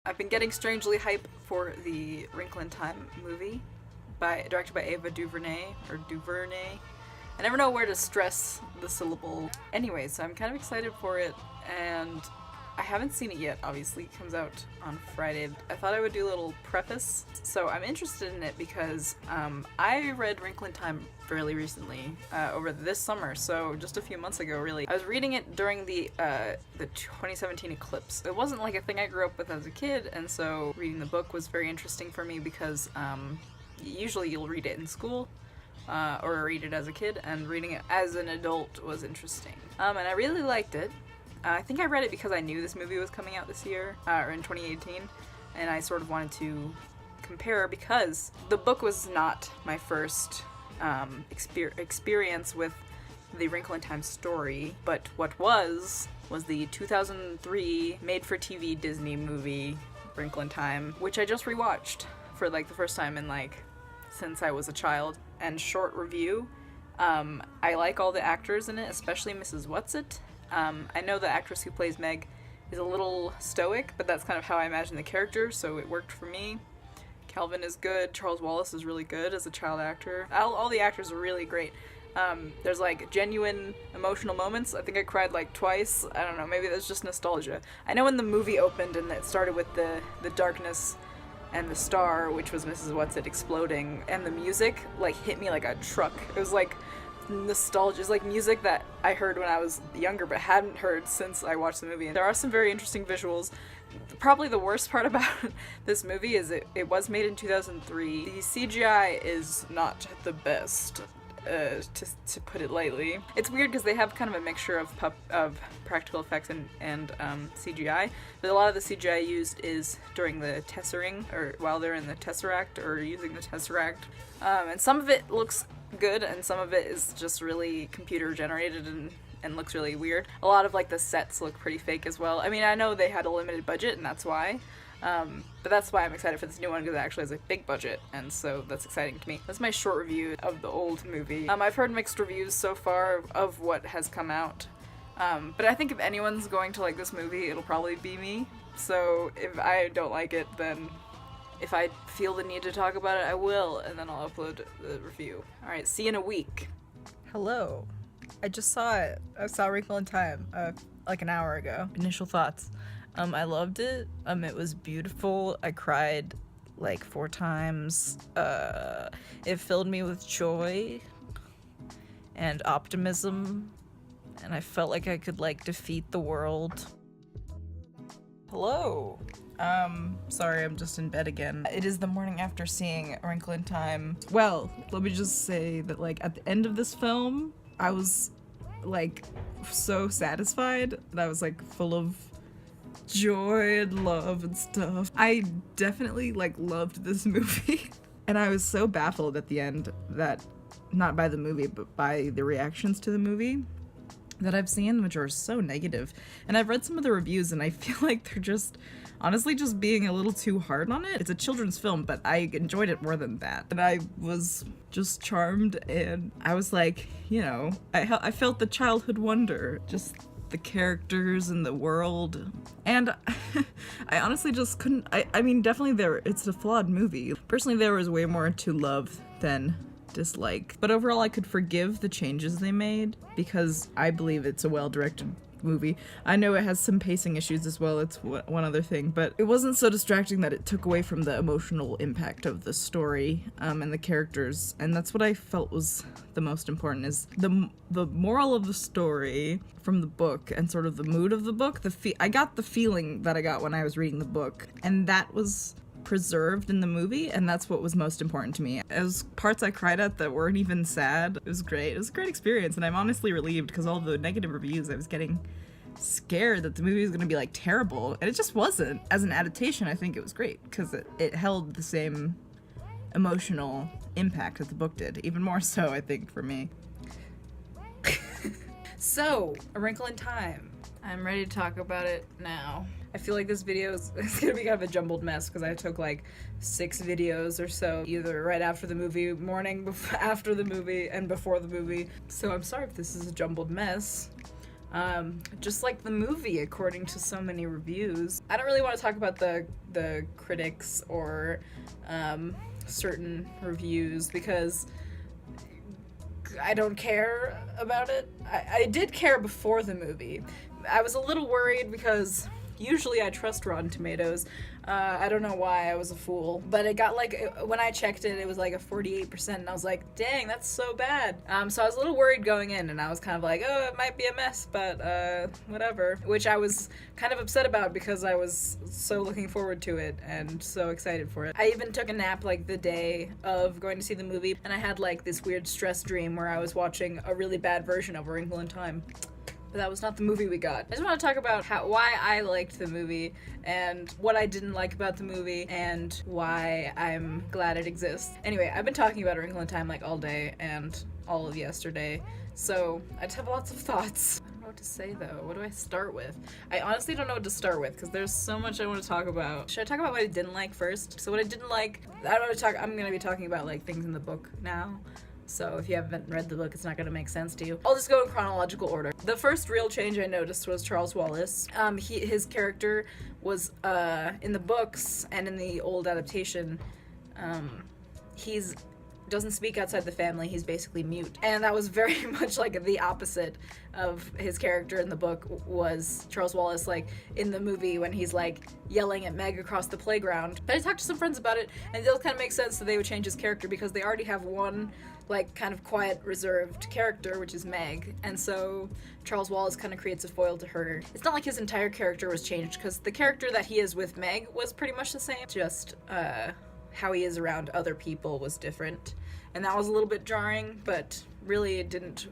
I've been getting strangely hype for the Wrinkle in Time movie, directed by Ava DuVernay, or DuVernay. I never know where to stress the syllable. Anyway, so I'm kind of excited for it, and I haven't seen it yet, obviously. It comes out on Friday. I thought I would do a little preface. So I'm interested in it because I read Wrinkle in Time fairly recently, over this summer, so just a few months ago, really. I was reading it during the 2017 eclipse. It wasn't like a thing I grew up with as a kid, and so reading the book was very interesting for me because usually you'll read it in school, or read it as a kid, and reading it as an adult was interesting. And I really liked it. I think I read it because I knew this movie was coming out this year, or in 2018, and I sort of wanted to compare because the book was not my first experience with the Wrinkle in Time story, but what was the 2003 made-for-TV Disney movie Wrinkle in Time, which I just rewatched for like the first time in since I was a child. And short review, I like all the actors in it, especially Mrs. Whatsit. I know the actress who plays Meg is a little stoic, but that's kind of how I imagine the character, so it worked for me. Calvin is good. Charles Wallace is really good as a child actor. All the actors are really great. There's like genuine emotional moments. I think I cried like twice. I don't know, maybe that's just nostalgia. I know when the movie opened and it started with the darkness and the star, which was Mrs. Whatsit exploding, and the music like hit me like a truck. It was like nostalgia. It's like music that I heard when I was younger but hadn't heard since I watched the movie. And there are some very interesting visuals. Probably the worst part about this movie is it was made in 2003. The CGI is not the best, to put it lightly. It's weird because they have kind of a mixture of practical effects and CGI, but a lot of the CGI used is during the tessering, or while they're in the Tesseract, or using the Tesseract. And some of it looks good, and some of it is just really computer generated and looks really weird. A lot of like the sets look pretty fake as well. I mean, I know they had a limited budget, and that's why. But that's why I'm excited for this new one, because it actually has a big budget, and so that's exciting to me. That's my short review of the old movie. I've heard mixed reviews so far of what has come out, but I think if anyone's going to like this movie, it'll probably be me. So if I don't like it, then if I feel the need to talk about it, I will, and then I'll upload the review. Alright, see you in a week. Hello. I just saw it. I saw Wrinkle in Time, like an hour ago. Initial thoughts. I loved it. It was beautiful. I cried like 4 times. It filled me with joy and optimism, and I felt like I could like defeat the world. Hello. Sorry, I'm just in bed again. It is the morning after seeing A Wrinkle in Time. Well, let me just say that like at the end of this film, I was like so satisfied, and I was like full of joy and love and stuff. I definitely like loved this movie. And I was so baffled at the end, that not by the movie but by the reactions to the movie that I've seen, which are so negative. And I've read some of the reviews, and I feel like they're just honestly just being a little too hard on it. It's a children's film, but I enjoyed it more than that. And I was just charmed, and I was like, you know, I felt the childhood wonder, just the characters and the world. And I honestly just couldn't, I mean, definitely it's a flawed movie. Personally, there was way more to love than dislike. But overall, I could forgive the changes they made because I believe it's a well-directed movie. I know it has some pacing issues as well, it's one other thing, but it wasn't so distracting that it took away from the emotional impact of the story and the characters, and that's what I felt was the most important, is the moral of the story from the book and sort of the mood of the book. I got the feeling that I got when I was reading the book, and that was preserved in the movie, and that's what was most important to me. As parts I cried at that weren't even sad. It was great. It was a great experience, and I'm honestly relieved because all the negative reviews, I was getting scared that the movie was going to be like terrible, and it just wasn't. As an adaptation, I think it was great because it held the same emotional impact that the book did, even more so, I think, for me. So, A Wrinkle in Time. I'm ready to talk about it now. I feel like this video is gonna be kind of a jumbled mess because I took like 6 videos or so, either right after the movie, morning after the movie, and before the movie. So I'm sorry if this is a jumbled mess, Just like the movie, according to so many reviews. I don't really want to talk about the critics or certain reviews because I don't care about it. I did care before the movie. I was a little worried because usually I trust Rotten Tomatoes. I don't know why I was a fool, but it got when I checked it, it was like a 48%, and I was like, dang, that's so bad. So I was a little worried going in, and I was kind of like, oh, it might be a mess, but whatever. Which I was kind of upset about because I was so looking forward to it and so excited for it. I even took a nap like the day of going to see the movie, and I had like this weird stress dream where I was watching a really bad version of A Wrinkle in Time. But that was not the movie we got. I just want to talk about why I liked the movie and what I didn't like about the movie and why I'm glad it exists. Anyway, I've been talking about A Wrinkle in Time like all day and all of yesterday, so I just have lots of thoughts. I don't know what to say though. What do I start with? I honestly don't know what to start with because there's so much I want to talk about. Should I talk about what I didn't like first? So what I didn't like, I'm going to be talking about like things in the book now. So if you haven't read the book, it's not going to make sense to you. I'll just go in chronological order. The first real change I noticed was Charles Wallace. His character was, in the books and in the old adaptation, he's doesn't speak outside the family, he's basically mute. And that was very much like the opposite of his character in the book was Charles Wallace, like in the movie when he's like yelling at Meg across the playground. But I talked to some friends about it, and it does kind of make sense that they would change his character because they already have one like kind of quiet, reserved character, which is Meg, and so Charles Wallace kind of creates a foil to her. It's not like his entire character was changed, because the character that he is with Meg was pretty much the same, just how he is around other people was different, and that was a little bit jarring, but really it didn't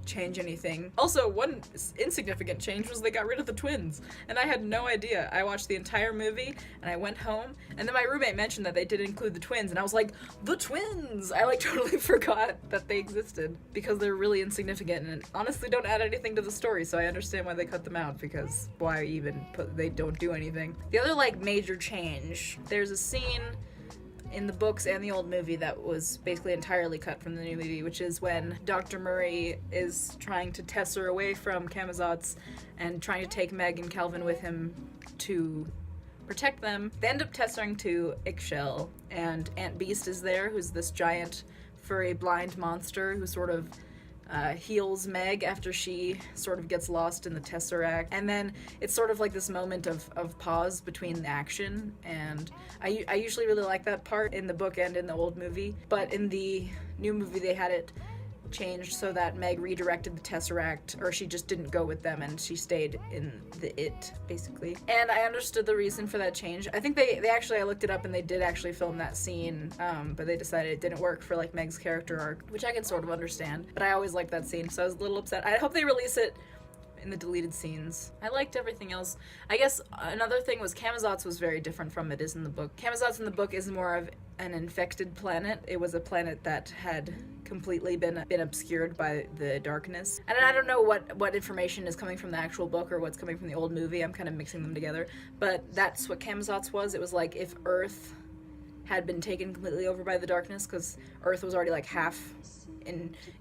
change anything. Also, one insignificant change was they got rid of the twins, and I had no idea. I watched the entire movie, and I went home, and then my roommate mentioned that they did include the twins, and I was like, the twins! I like totally forgot that they existed, because they're really insignificant, and honestly don't add anything to the story, so I understand why they cut them out, because why even they don't do anything. The other, like, major change, there's a scene in the books and the old movie that was basically entirely cut from the new movie, which is when Dr. Murray is trying to Tesser away from Camazotz and trying to take Meg and Calvin with him to protect them. They end up tessering to Ixchel, and Aunt Beast is there, who's this giant furry blind monster who sort of heals Meg after she sort of gets lost in the Tesseract. And then it's sort of like this moment of pause between the action, and I usually really like that part in the book and in the old movie, but in the new movie they had it changed so that Meg redirected the Tesseract, or she just didn't go with them and she stayed in the It, basically. And I understood the reason for that change. I think they actually, I looked it up and they did actually film that scene, but they decided it didn't work for like Meg's character arc, which I can sort of understand, but I always liked that scene, so I was a little upset. I hope they release it in the deleted scenes. I liked everything else. I guess another thing was Camazotz was very different from it is in the book. Camazotz in the book is more of an infected planet. It was a planet that had completely been obscured by the darkness. And I don't know what information is coming from the actual book or what's coming from the old movie. I'm kind of mixing them together. But that's what Camazotz was. It was like if Earth had been taken completely over by the darkness, because Earth was already like half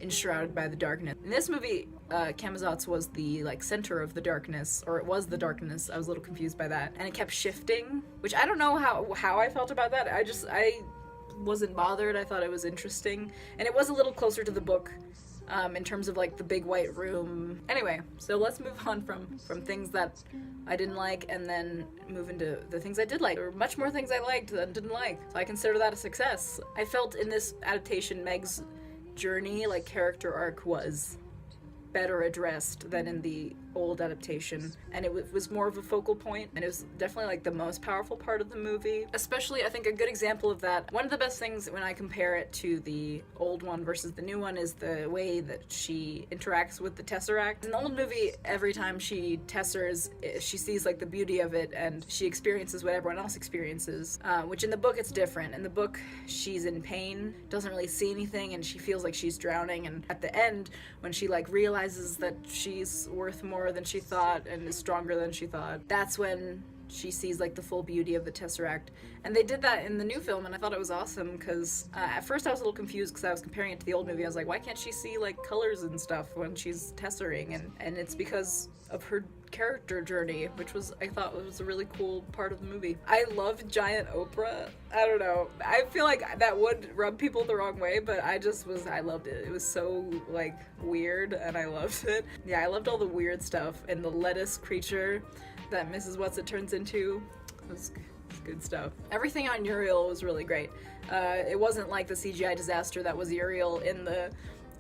enshrouded by the darkness. In this movie, Camazotz was the like center of the darkness, or it was the darkness. I was a little confused by that, and it kept shifting, which I don't know how I felt about that. I wasn't bothered. I thought it was interesting, and it was a little closer to the book in terms of like the big white room. Anyway, so let's move on from things that I didn't like and then move into the things I did like. There were much more things I liked than didn't like, so I consider that a success. I felt in this adaptation Meg's journey, like character arc, was better addressed than in the old adaptation, and it was more of a focal point, and it was definitely like the most powerful part of the movie. Especially, I think a good example of that, one of the best things when I compare it to the old one versus the new one, is the way that she interacts with the Tesseract. In the old movie, every time she tessers, she sees like the beauty of it, and she experiences what everyone else experiences, which in the book it's different. In the book, she's in pain, doesn't really see anything, and she feels like she's drowning, and at the end, when she like realizes that she's worth more than she thought and is stronger than she thought, that's when she sees like the full beauty of the Tesseract. And they did that in the new film, and I thought it was awesome because at first I was a little confused because I was comparing it to the old movie. I was like, why can't she see like colors and stuff when she's tessering? And it's because of her character journey, which was, I thought, was a really cool part of the movie. I love giant Oprah. I don't know, I feel like that would rub people the wrong way, but I loved it. It was so like weird, and I loved it. Yeah, I loved all the weird stuff, and the lettuce creature that Mrs. What's-It turns into. It was good stuff. Everything on Uriel was really great. It wasn't like the CGI disaster that was Uriel in the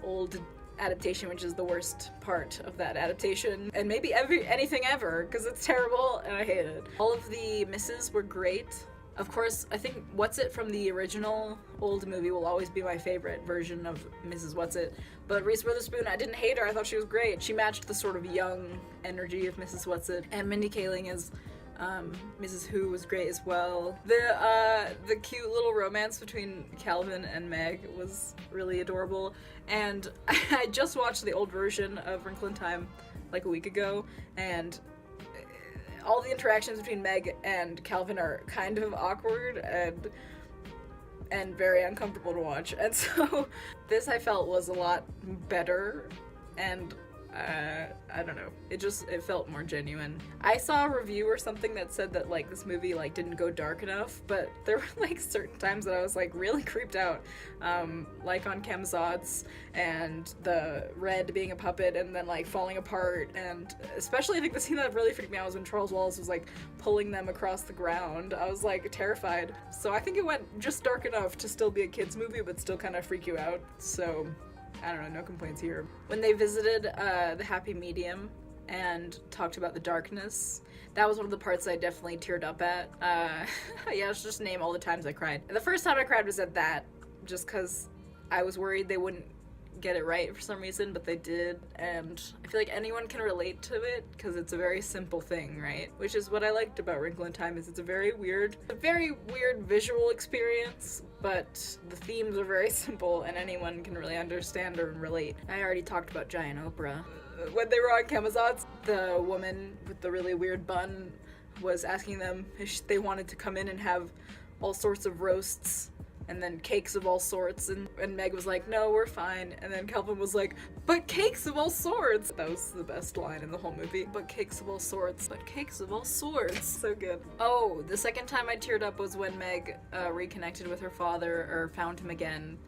old adaptation, which is the worst part of that adaptation, and maybe anything ever, because it's terrible and I hate it. All of the misses were great. Of course, I think What's-It from the original old movie will always be my favorite version of Mrs. What's-It, but Reese Witherspoon, I didn't hate her. I thought she was great. She matched the sort of young energy of Mrs. What's-It, and Mindy Kaling as Mrs. Who was great as well. The cute little romance between Calvin and Meg was really adorable, and I just watched the old version of Wrinkle in Time like a week ago, and all the interactions between Meg and Calvin are kind of awkward and very uncomfortable to watch, and so this I felt was a lot better, and I don't know, it felt more genuine. I saw a review or something that said that like this movie like didn't go dark enough, but there were like certain times that I was like really creeped out, like on Kemzots and the Red being a puppet and then like falling apart, and especially I think the scene that really freaked me out was when Charles Wallace was like pulling them across the ground. I was like terrified. So I think it went just dark enough to still be a kids movie but still kind of freak you out. So I don't know, no complaints here. When they visited the Happy Medium and talked about the darkness, that was one of the parts I definitely teared up at. Yeah, let's just name all the times I cried. The first time I cried was at that, just because I was worried they wouldn't get it right for some reason, but they did, and I feel like anyone can relate to it because it's a very simple thing, right? Which is what I liked about Wrinkle in Time, is it's a very weird visual experience, but the themes are very simple and anyone can really understand or relate. I already talked about Giant Oprah. When they were on Kemazot's, the woman with the really weird bun was asking them if they wanted to come in and have all sorts of roasts and then cakes of all sorts, and Meg was like, no, we're fine, and then Calvin was like, but cakes of all sorts. That was the best line in the whole movie. But cakes of all sorts. But cakes of all sorts. So good. Oh, the second time I teared up was when Meg reconnected with her father, or found him again.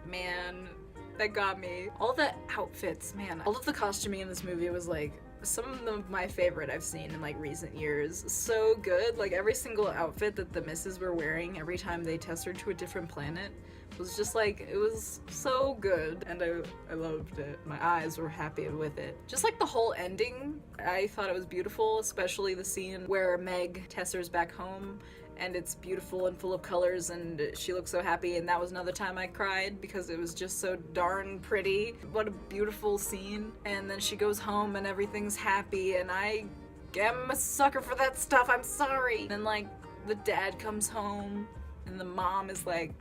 Man, that got me. All the outfits, man. All of the costuming in this movie was like some of my favorite I've seen in like recent years. So good. Like every single outfit that the misses were wearing every time they tested to a different planet was just like, it was so good, and I loved it. My eyes were happy with it. Just like the whole ending, I thought it was beautiful, especially the scene where Meg tessers back home and it's beautiful and full of colors and she looks so happy, and that was another time I cried because it was just so darn pretty. What a beautiful scene. And then she goes home and everything's happy, and I am a sucker for that stuff, I'm sorry. And then like the dad comes home and the mom is like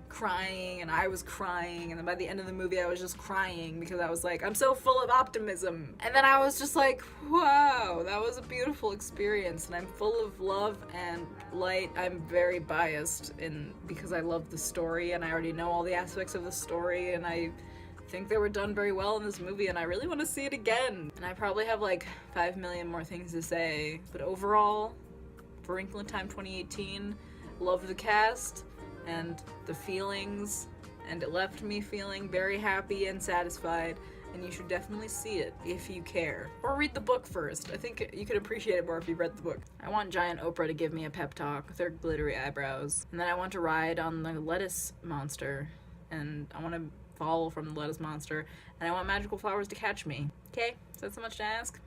crying, and I was crying, and then by the end of the movie I was just crying because I was like, I'm so full of optimism. And then I was just like, wow, that was a beautiful experience, and I'm full of love and light. I'm very biased because I love the story and I already know all the aspects of the story, and I think they were done very well in this movie, and I really want to see it again. And I probably have like 5 million more things to say, but overall, for Wrinkle in Time 2018, love the cast and the feelings, and it left me feeling very happy and satisfied, and you should definitely see it if you care. Or read the book first. I think you could appreciate it more if you read the book. I want Giant Oprah to give me a pep talk with her glittery eyebrows, and then I want to ride on the lettuce monster, and I want to fall from the lettuce monster, and I want magical flowers to catch me. Okay? Is that so much to ask?